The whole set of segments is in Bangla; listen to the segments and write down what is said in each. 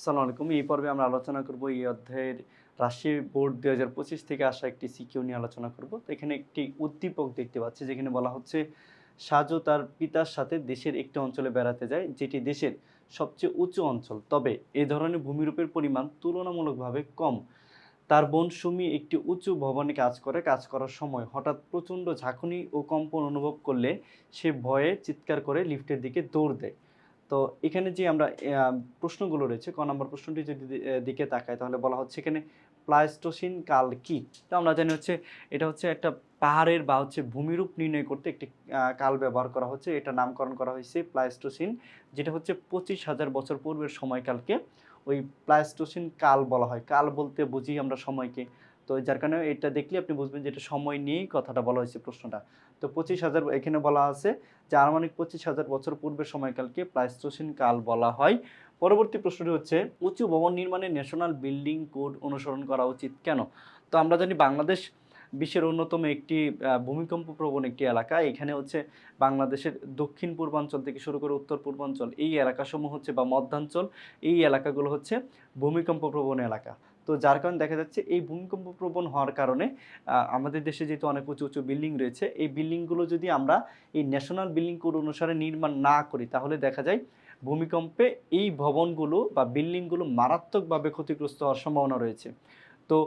আসসালামু আলাইকুম। এই পর্বে আমরা আলোচনা করব এই অধ্যায়ের রাজশাহী বোর্ড ২০২৫ থেকে আসা একটি সিকিউ নিয়ে আলোচনা করব। তো এখানে একটি উদ্দীপক দেখতে পাচ্ছি যেখানে বলা হচ্ছে, সাজু তার পিতার সাথে দেশের একটি অঞ্চলে বেড়াতে যায় যেটি দেশের সবচেয়ে উঁচু অঞ্চল। তবে এ ধরনের ভূমিরূপের পরিমাণ তুলনামূলকভাবে কম। তার বোন সুমি একটি উঁচু ভবনে কাজ করে। কাজ করার সময় হঠাৎ প্রচণ্ড ঝাঁকুনি ও কম্পন অনুভব করলে সে ভয়ে চিৎকার করে লিফটের দিকে দৌড় দেয়। তো এখানে যে আমরা প্রশ্নগুলো রয়েছে, ক নম্বর প্রশ্নটি যদি দিকে তাকাই তাহলে বলা হচ্ছে এখানে প্লাইস্টোসিন কাল কি? তো আমরা জানি হচ্ছে এটা হচ্ছে একটা পাহাড়ের বা হচ্ছে ভূমিরূপ নির্ণয় করতে একটি কাল ব্যবহার করা হচ্ছে। এটা নামকরণ করা হয়েছে প্লাইস্টোসিন, যেটা হচ্ছে ২৫,০০০ বছর পূর্বের সময়কালকে ওই প্লাইস্টোসিন কাল বলা হয়। কাল বলতে বুঝি আমরা সময়কে। তো যার কারণে এটা দেখলে আপনি বুঝবেন যে এটা সময় নিয়েই কথাটা বলা হয়েছে প্রশ্নটা। তো ২৫,০০০ এখানে বলা আছে যে আনুমানিক ২৫,০০০ বছর পূর্বের সময়কালকে প্লাইস্টোসিন কাল বলা হয়। পরবর্তী প্রশ্নটি হচ্ছে, উঁচু ভবন নির্মাণে ন্যাশনাল বিল্ডিং কোড অনুসরণ করা উচিত কেন? তো আমরা জানি বাংলাদেশ বিশ্বের অন্যতম একটি ভূমিকম্প প্রবণ একটি এলাকা। এখানে হচ্ছে বাংলাদেশের দক্ষিণ পূর্বাঞ্চল থেকে শুরু করে উত্তর পূর্বাঞ্চল এই এলাকাসমূহ হচ্ছে বা মধ্যাঞ্চল, এই এলাকাগুলো হচ্ছে ভূমিকম্প প্রবণ এলাকা। তো যার কারণে দেখা যাচ্ছে এই ভূমিকম্প প্রবণ হওয়ার কারণে আমাদের দেশে যেহেতু অনেক উঁচু উঁচু বিল্ডিং রয়েছে, এই বিল্ডিংগুলো যদি আমরা এই ন্যাশনাল বিল্ডিং কোড অনুসারে নির্মাণ না করি তাহলে দেখা যায় ভূমিকম্পে এই ভবনগুলো বা বিল্ডিংগুলো মারাত্মকভাবে ক্ষতিগ্রস্ত হওয়ার সম্ভাবনা রয়েছে। তো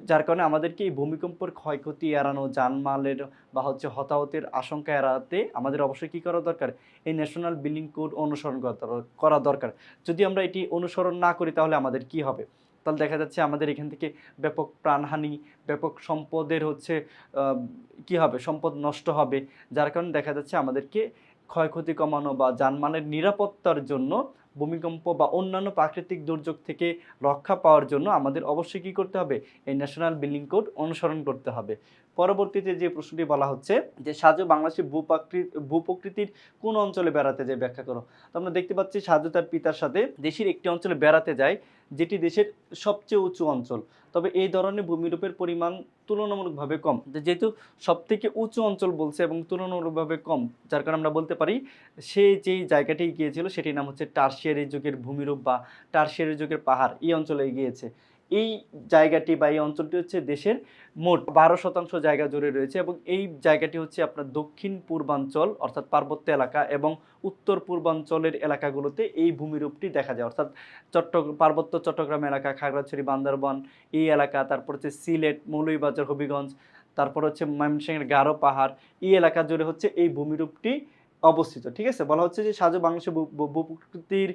যার কারণে আমাদেরকে এই ভূমিকম্পের ক্ষয়ক্ষতি এড়ানো, জানমালের বা হচ্ছে হতাহতের আশঙ্কা এড়াতে আমাদের অবশ্যই কী করা দরকার? এই ন্যাশনাল বিল্ডিং কোড অনুসরণ করা দরকার। যদি আমরা এটি অনুসরণ না করি তাহলে আমাদের কি হবে? তাহলে দেখা যাচ্ছে আমাদের এখান থেকে ব্যাপক প্রাণহানি, ব্যাপক সম্পদের হচ্ছে আ কি হবে? সম্পদ নষ্ট হবে। যার কারণে দেখা যাচ্ছে আমাদেরকে ক্ষয়ক্ষতি কমানো বা জানমালের নিরাপত্তার জন্য ভূমিকম্প বা অন্যান্য প্রাকৃতিক দুর্যোগ থেকে রক্ষা পাওয়ার জন্য আমাদের অবশ্যই কী করতে হবে? এই ন্যাশনাল বিল্ডিং কোড অনুসরণ করতে হবে। পরবর্তীতে যে প্রশ্নটি বলা হচ্ছে যে, সাজু বাংলাদেশের ভূপ্রকৃতির কোন অঞ্চলে বেড়াতে যায় ব্যাখ্যা করো। তো আমরা দেখতে পাচ্ছি সাজু তার পিতার সাথে দেশের একটি অঞ্চলে বেড়াতে যায় যেটি দেশের সবচেয়ে উঁচু অঞ্চল। তবে এই ধরনের ভূমিরূপের পরিমাণ তুলনামূলকভাবে কম। যেহেতু সবথেকে উঁচু অঞ্চল বলছে এবং তুলনামূলকভাবে কম, যার কারণে আমরা বলতে পারি সে যেই জায়গাটি গিয়েছিল সেটির নাম হচ্ছে টারশিয়ারি যুগের ভূমিরূপ বা টারশিয়ারি যুগের পাহাড়, এই অঞ্চলে গিয়েছে। এই জায়গাটি বা এই অঞ্চলটি হচ্ছে দেশের মোট ১২% জায়গা জুড়ে রয়েছে এবং এই জায়গাটি হচ্ছে আপনার দক্ষিণ পূর্বাঞ্চল অর্থাৎ পার্বত্য এলাকা এবং উত্তর পূর্বাঞ্চলের এলাকাগুলোতে এই ভূমিরূপটি দেখা যায়। অর্থাৎ পার্বত্য চট্টগ্রাম এলাকা, খাগড়াছড়ি, বান্দরবান এই এলাকা, তারপর হচ্ছে সিলেট, মৌলভীবাজার, হবিগঞ্জ, তারপর হচ্ছে ময়মনসিংহের গারো পাহাড়, এই এলাকা জুড়ে হচ্ছে এই ভূমিরূপটি অবস্থিত। ঠিক আছে? বলা হচ্ছে যে সাজু বাংলাদেশের ভূপ্রকৃতির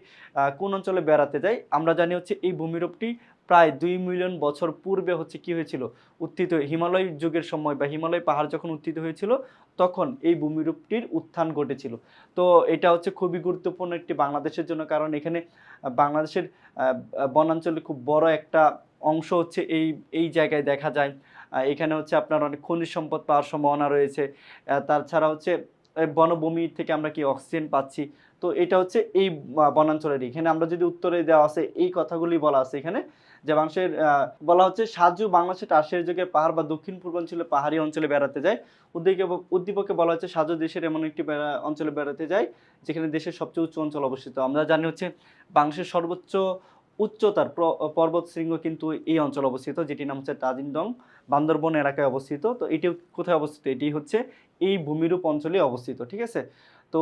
কোন অঞ্চলে বেড়াতে যায়? আমরা জানি হচ্ছে এই ভূমিরূপটি প্রায় ২ মিলিয়ন বছর পূর্বে হচ্ছে কি হয়েছিল? উত্থিত হিমালয় যুগের সময় বা হিমালয় পাহাড় যখন উত্থিত হয়েছিল তখন এই ভূমিরূপটির উত্থান ঘটেছিল। তো এটা হচ্ছে খুবই গুরুত্বপূর্ণ একটি বাংলাদেশের জন্য, কারণ এখানে বাংলাদেশের আ আ বনাঞ্চলে খুব বড় একটা অংশ হচ্ছে এই জায়গায় দেখা যায়। এখানে হচ্ছে আপনার অনেক খনিজ সম্পদ পাওয়ার সম্ভাবনা রয়েছে। তাছাড়া হচ্ছে বনভূমি থেকে আমরা কি অক্সিজেন পাচ্ছি। তো এটা হচ্ছে এই বনাঞ্চলেরই। এখানে আমরা যদি উত্তরে দেওয়া আছে এই কথাগুলি বলা আছে এখানে যে বাংলাদেশের বলা হচ্ছে সাজু বাংলাদেশের টারশিয়ারি যুগের পাহাড় বা দক্ষিণ পূর্বাঞ্চলে পাহাড়ি অঞ্চলে বেড়াতে যায়। উদ্দীপকে বলা হচ্ছে সাজু দেশের এমন একটি অঞ্চলে বেড়াতে যায় যেখানে দেশের সবচেয়ে উঁচু অঞ্চল অবস্থিত। আমরা জানি হচ্ছে বাংলাদেশের সর্বোচ্চ উচ্চতার পর্বত শৃঙ্গ কিন্তু এই অঞ্চলে অবস্থিত, যেটির নাম হচ্ছে তাজিং ডং, বান্দরবন এলাকায় অবস্থিত। তো এটি কোথায় অবস্থিত? এটি হচ্ছে এই ভূমিরূপ অঞ্চলেই অবস্থিত। ঠিক আছে? তো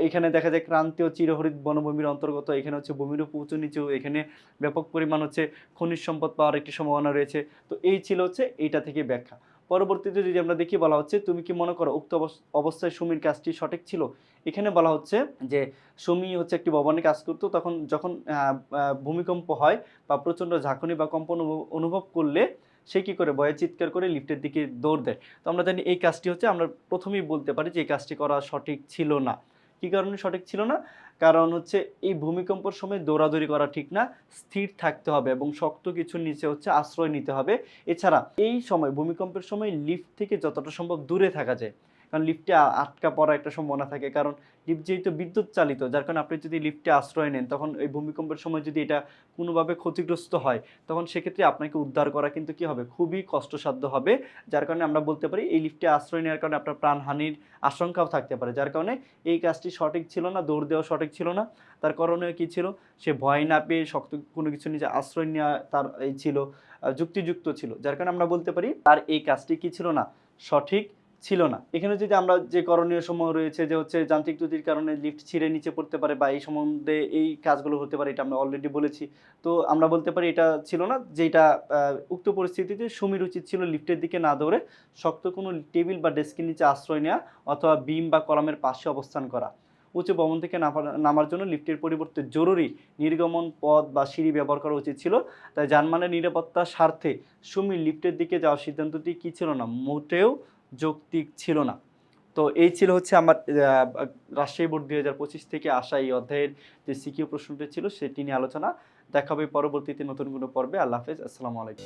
এখানে দেখা যায় ক্রান্তীয় চিরহরিৎ বনভূমির অন্তর্গত। এখানে হচ্ছে ভূমিরূপ উঁচু-নিচু, এখানে ব্যাপক পরিমাণ হচ্ছে খনিজ সম্পদ পাওয়ার একটি সম্ভাবনা রয়েছে। তো এই ছিল হচ্ছে এইটা থেকে ব্যাখ্যা। পরবর্তীতে যদি আমরা দেখি বলা হচ্ছে, তুমি কি মনে করো উক্ত অবস্থায় সুমির কাজটি সঠিক ছিল? এখানে বলা হচ্ছে যে সুমি হচ্ছে একটি ভবনে কাজ করত। তখন যখন আ আ ভূমিকম্প হয় বা প্রচণ্ড ঝাঁকুনি বা কম্পন অনুভব করলে সে কি করে? ভয়ে চিৎকার করে লিফটের দিকে দৌড় দেয়। তো আমরা জানি এই কাজটি হচ্ছে আমরা ১ম এই বলতে পারি যে এই কাজটি করা সঠিক ছিল না। কি কারণে সঠিক ছিল না? কারণ হচ্ছে এই ভূমিকম্পের সময় দৌড়াদৌড়ি করা ঠিক না। স্থির থাকতে হবে এবং শক্ত কিছুর নিচে হচ্ছে আশ্রয় নিতে হবে। এছাড়া এই সময় ভূমিকম্পের সময় লিফট থেকে যতটা সম্ভব দূরে থাকা যায়। কারণ লিফটে আটকা পড়ার একটা সম্ভাবনা থাকে। কারণ লিফট যেহেতু বিদ্যুৎ চালিত, যার কারণে আপনি যদি লিফটে আশ্রয় নেন, তখন এই ভূমিকম্পের সময় যদি এটা কোনোভাবে ক্ষতিগ্রস্ত হয়, তখন সেক্ষেত্রে আপনাকে উদ্ধার করা কিন্তু কি হবে? খুবই কষ্টসাধ্য হবে। যার কারণে আমরা বলতে পারি এই লিফটে আশ্রয় নেওয়ার কারণে আপনার প্রাণহানির আশঙ্কাও থাকতে পারে। যার কারণে এই কাজটি সঠিক ছিল না, দৌড় দেওয়া সঠিক ছিল না। তার করণীয় কি ছিল? সে ভয় না পেয়ে শক্ত কোনো কিছু নিচে আশ্রয় নেওয়া তার এই ছিল যুক্তিযুক্ত ছিল। যার কারণে আমরা বলতে পারি তার এই কাজটি কি ছিল না? সঠিক ছিল না। এখানে যদি আমরা যে করণীয় সমূহ রয়েছে যে হচ্ছে যান্ত্রিক ত্রুটির কারণে লিফট ছিঁড়ে নিচে পড়তে পারে বা এই সম্বন্ধে এই কাজগুলো হতে পারে, এটা আমরা অলরেডি বলেছি। তো আমরা বলতে পারি এটা ছিল না, যেটা উক্ত পরিস্থিতিতে সুমির উচিত ছিল লিফটের দিকে না দৌড়ে শক্ত কোনো টেবিল বা ডেস্কের নিচে আশ্রয় নেওয়া অথবা বিম বা কলামের পাশে অবস্থান করা। উঁচু ভবন থেকে নামার জন্য লিফটের পরিবর্তে জরুরি নির্গমন পথ বা সিঁড়ি ব্যবহার করা উচিত ছিল। তাই যানবাহনের নিরাপত্তার স্বার্থে সুমির লিফটের দিকে যাওয়ার সিদ্ধান্তটি কি ছিল না? মোটেও যৌক্তিক ছিল না। তো এই ছিল হচ্ছে আমার রাজশাহী বোর্ড ২০২৫ থেকে আসা এই অধ্যায়ের যে সিকিউ প্রশ্নটি ছিল সেটি নিয়ে আলোচনা। দেখা হবে পরবর্তীতে নতুন কোনো পর্বে। আল্লাহ হাফেজ। আসসালামু আলাইকুম।